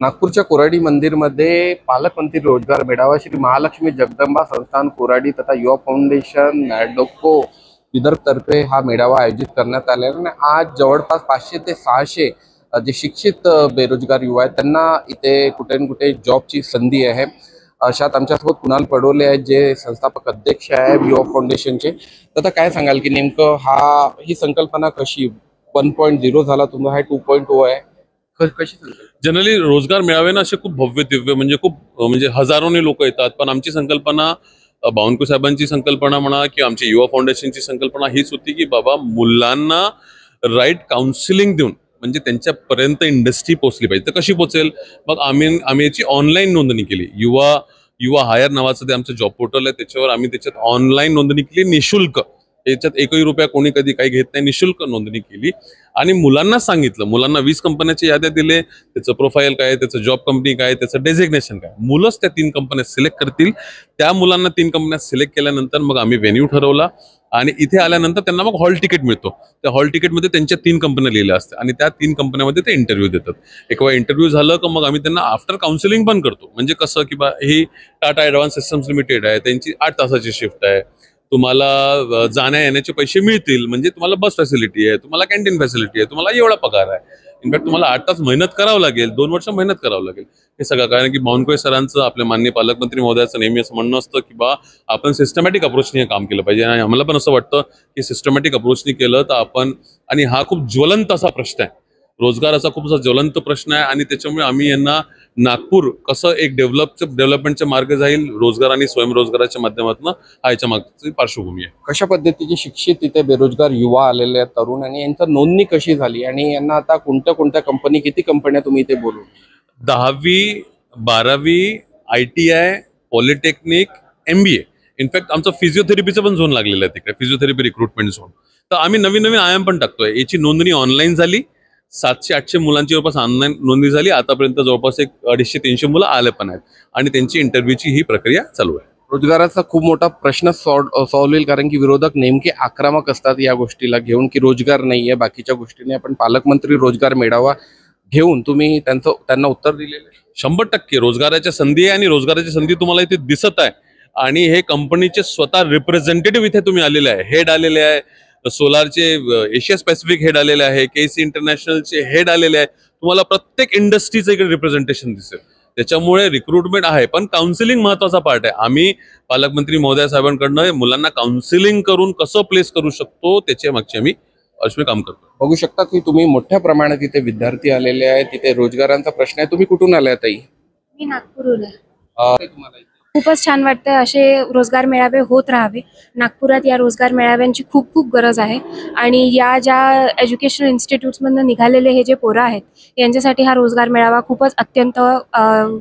नागपूरच्या कोराडी मंदिरमध्ये पालकमंत्री रोजगार मेळावा श्री महालक्ष्मी जगदंबा संस्थान कोराडी तथा युवा फाउंडेशन नॅडोको विदर्भ तर्फे हा मेळावा आयोजित करण्यात आलेला आणि आज जवळपास 500 ते 600 जे शिक्षित बेरोजगार युवा आहेत त्यांना इथे कुठे ना कुठे जॉबची संधी आहे। अशात आमच्यासोबत कुणाल पडोले आहेत जे संस्थापक अध्यक्ष आहे युवा फाउंडेशनचे। तर काय सांगाल की नेमकं ही संकल्पना कशी 1.0 झाला तुम्हाला, हा 2.0 आहे, कशी जनरली रोजगार मेळावे ना असे खूप भव्य दिव्य म्हणजे हजारोने लोक येतात, पण आमची संकल्पना बावनकुळे साहेबांची संकल्पना म्हणा की आमची युवा फाउंडेशनची संकल्पना हीच होती की बाबा मुलांना राईट काउन्सिलिंग देऊन म्हणजे त्यांच्यापर्यंत इंडस्ट्री पोहोचली पाहिजे। तर कशी पोहोचेल, मग आम्ही याची ऑनलाईन नोंदणी केली। युवा हायर नावाचं ते आमचं जॉब पोर्टल आहे, त्याच्यावर आम्ही त्याच्यात ऑनलाईन नोंदणी केली निशुल्क। याच्यात एकही रुपया कोणी कधी काही घेत नाही, निशुल्क नोंदणी केली आणि मुलांना सांगितलं, मुलांना 20 कंपन्याची याद्या दिले, त्याचं प्रोफाईल काय, त्याचं जॉब कंपनी काय, त्याचं डेझिग्नेशन काय, मुलंच त्या 3 कंपन्या सिलेक्ट करतील। त्या मुलांना 3 कंपन्या सिलेक्ट केल्यानंतर मग आम्ही व्हेन्यू ठरवला आणि इथे आल्यानंतर त्यांना मग हॉल तिकीट मिळतो। त्या हॉल तिकीटमध्ये त्यांच्या 3 कंपन्या लिहिल्या असतात आणि त्या 3 कंपन्यामध्ये ते इंटरव्ह्यू देतात। एक वेळा इंटरव्ह्यू झालं की मग आम्ही त्यांना आफ्टर काउन्सिलिंग पण करतो। म्हणजे कसं की बा ही टाटा ॲडव्हान्स सिस्टम्स लिमिटेड आहे, त्यांची 8 तासाची शिफ्ट आहे, तुम्हाला जाण्या येण्याचे पैसे मिळतील, म्हणजे तुम्हाला बस फॅसिलिटी आहे, तुम्हाला कॅन्टीन फॅसिलिटी आहे, तुम्हाला एवढा पगार आहे। इनफॅक्ट तुम्हाला 8 तास मेहनत करावं लागेल, 2 वर्ष मेहनत करावं लागेल, हे सगळं। कारण की बावनकुळे सरांचं, आपल्या माननीय पालकमंत्री महोदयाचं नेहमी असं म्हणणं असतं की बा आपण सिस्टमॅटिक अप्रोचने काम केलं पाहिजे आणि आम्हाला पण असं वाटतं की सिस्टमॅटिक अप्रोचने केलं तर आपण, आणि हा खूप ज्वलंत असा प्रश्न आहे, रोजगाराचा खूप असा ज्वलंत प्रश्न आहे आणि त्याच्यामुळे आम्ही यांना नागपूर कसं एक डेव्हलपमेंटचा मार्ग जाईल रोजगार आणि स्वयंरोजगाराच्या माध्यमातून, हा याच्या मागची पार्श्वभूमी आहे। कशा पद्धतीचे शिक्षित तिथे बेरोजगार युवा आलेले आहेत, तरुण, आणि यांची नोंदणी कशी झाली आणि यांना आता कोणत्या कंपनी, किती कंपन्या तुम्ही इथे बोलू? 10वी 12वी ITI पॉलिटेक्निक MBA, इनफॅक्ट आमचं फिजिओथेरपीचं पण झोन लागलेलं आहे तिकडे, फिजिओथेरपी रिक्रुटमेंट झोन। तर आम्ही नवीन आयाम पण टाकतोय। याची नोंदणी ऑनलाईन झाली, 700-800 मुलांची जवळपास ऑनलाईन नोंदणी झाली, आतापर्यंत जवळपास 250-300 मुलं आले पण आहेत आणि त्यांची इंटरव्ह्यूची ही प्रक्रिया चालू आहे। रोजगाराचा खूप मोठा प्रश्न सॉल्व्ह होईल, कारण की विरोधक नेमके आक्रमक असतात या गोष्टीला घेऊन की रोजगार नाहीये, बाकीच्या गोष्टीने। आपण पालकमंत्री रोजगार मेळावा घेऊन तुम्ही त्यांना उत्तर दिलेलं आहे। 100% रोजगाराच्या संधी आहे आणि रोजगाराची संधी तुम्हाला इथे दिसत आहे आणि हे कंपनीचे स्वतः रिप्रेझेंटेटिव्ह इथे तुम्ही आलेले आहे, हेड आलेले आहे, सोलारचे एशिया पॅसिफिक हेड आलेले आहे, KC इंटरनॅशनलचे हेड आलेले आहे, तुम्हाला प्रत्येक इंडस्ट्रीचं इकडे रिप्रेझेंटेशन दिसेल। त्याच्यामुळे रिक्रुटमेंट आहे, पण काउन्सिलिंग महत्वाचा पार्ट आहे। आम्ही पालकमंत्री महोदया साहेबांकडनं मुलांना काउन्सिलिंग करून कसं प्लेस करू शकतो त्याच्या मागचे आम्ही काम करतो। बघू शकता की तुम्ही मोठ्या प्रमाणात इथे विद्यार्थी आलेले आहेत, तिथे रोजगारांचा प्रश्न आहे। तुम्ही कुठून आलाय ताई? मी नागपूरहून आहे। खूपच छान वाटतं, असे रोजगार मेळावे होत राहावे। नागपुरात या रोजगार मेळाव्यांची खूप गरज आहे आणि या ज्या एज्युकेशनल इन्स्टिट्यूट्समधून निघालेले हे जे पोरं आहेत यांच्यासाठी हा रोजगार मेळावा खूपच अत्यंत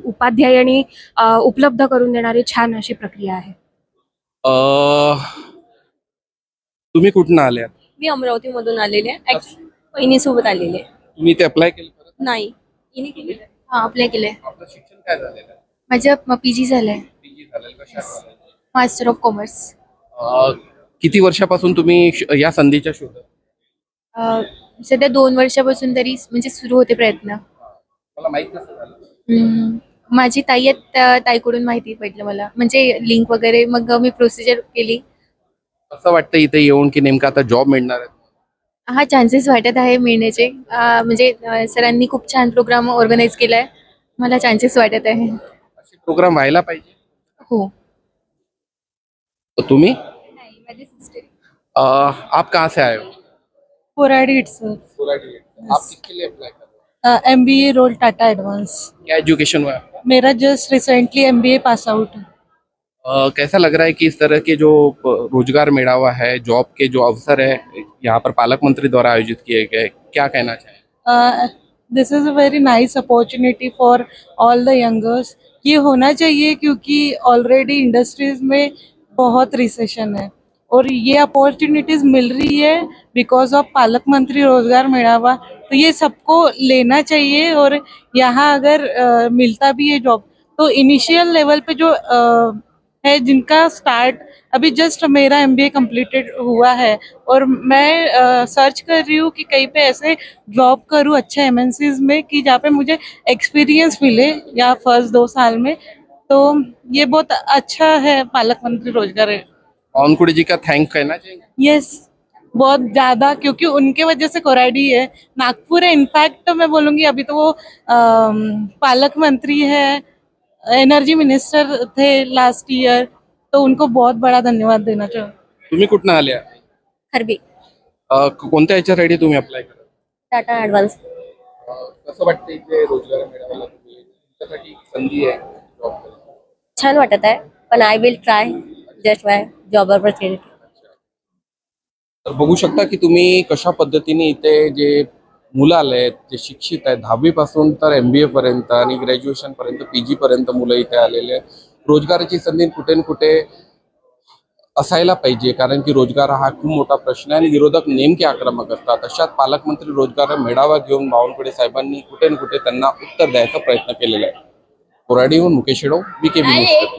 उपाध्याय आणि उपलब्ध करून देणारी छान अशी प्रक्रिया आहे। तुम्ही कुठून आले? मी अमरावतीमधून आलेले आहे, बहिणीसोबत आलेले आहे। तुम्ही ते अप्लाय केलं? नाही, हिने केले। हां, अप्लाय केले। आपलं शिक्षण काय झालेलं आहे? माझं PG झालंय, PG झालेलं, कशात? Master of commerce. किती वर्षापासून तुम्ही या संधीच्या शोधात? सध्या 2 वर्षापासून तरी म्हणजे सुरू होते प्रयत्न। मला माहित कसं झालं? माझी ताई आहेत, ताईकडून माहिती पडलं मला, म्हणजे लिंक वगैरे, मग मी प्रोसिजर केली। असं वाटतं इथे येऊन की नेमका आता जॉब मिळणार आहे? हा, चान्सेस वाटत आहे मिळण्याचे। म्हणजे सरांनी खूप छान प्रोग्राम ऑर्गनाइज केलाय, मला चान्सेस वाटत आहे। असे प्रोग्राम व्हायला पाहिजे। हो। तो तुम्ही? नाही, माझी सिस्टर। आप कहाँ से आए हो? कोराडी itself. कोराडी। आप किसके लिए अप्लाई कर रहे हो? MBA role Tata advance. क्या एजुकेशन हुआ है? मेरा just recently MBA pass out. कैसा लग रहा है कि इस तरह के जो रोजगार मेळावा है, जॉब के जो अवसर है यहाँ पर पालक मंत्री द्वारा आयोजित किए गए, क्या कहना चाहें? This is a very nice opportunity for all the youngers. ये होना चाहिए क्योंकि ऑलरेडी इंडस्ट्रीज में बहुत रिसेशन है और ये अपॉर्चुनिटीज मिल रही है बिकॉज ऑफ पालक मंत्री रोजगार मेळावा। तो ये सबको लेना चाहिए और यहाँ अगर मिलता भी है जॉब तो इनिशियल लेवल पे जो है जिनका स्टार्ट अभी जस्ट मेरा MBA कंप्लीटेड हुआ है और मैं सर्च कर रही हूँ कि कहीं पे ऐसे जॉब करूँ अच्छे MNCs में कि जहाँ पे मुझे एक्सपीरियंस मिले या फर्स्ट 2 साल में। तो ये बहुत अच्छा है पालक मंत्री रोजगार है। बावनकुळे जी का थैंक कहना चाहेंगे? यस, बहुत ज्यादा, क्योंकि उनके वजह से कोराडी है, नागपुर है। इनफैक्ट तो मैं बोलूंगी अभी तो वो पालक मंत्री है, एनर्जी मिनिस्टर थे लास्ट ईयर, तो उनको बहुत बड़ा धन्यवाद देना चाहूँ। तुम्ही कुठनं आल्या? खरबी कोणत्या ह्याच्यासाठी तुम्ही अप्लाय करा? टाटा ॲडव्हान्स. कसं वाटतं इथे रोजगार मेळाव्याला तुम्ही तुमच्यासाठी संधी आहे job करायची? छान वाटत आहे, पण I will try just my job opportunity. तर बघू शकता की तुम्ही कशा पद्धतीने इथे जे मुलं आले आहेत, जे शिक्षित आहेत 10वी पासून तर MBA पर्यंत आणि ग्रॅज्युएशन पर्यंत PG पर्यंत मुलं इथे आलेले आहेत. रोजगाराची संधी कुठे ना कुठे असायला पाहिजे, कारण की रोजगार हा खूप मोठा प्रश्न आहे आणि विरोधक नेमके आक्रमक असतात. अशात पालकमंत्री रोजगार मेळावा घेऊन बावनकुळे साहेबांनी कुठे ना कुठे त्यांना उत्तर द्यायचा प्रयत्न केलेला आहे. कोराडीहून मुकेश शेडो, BKB न्यूज.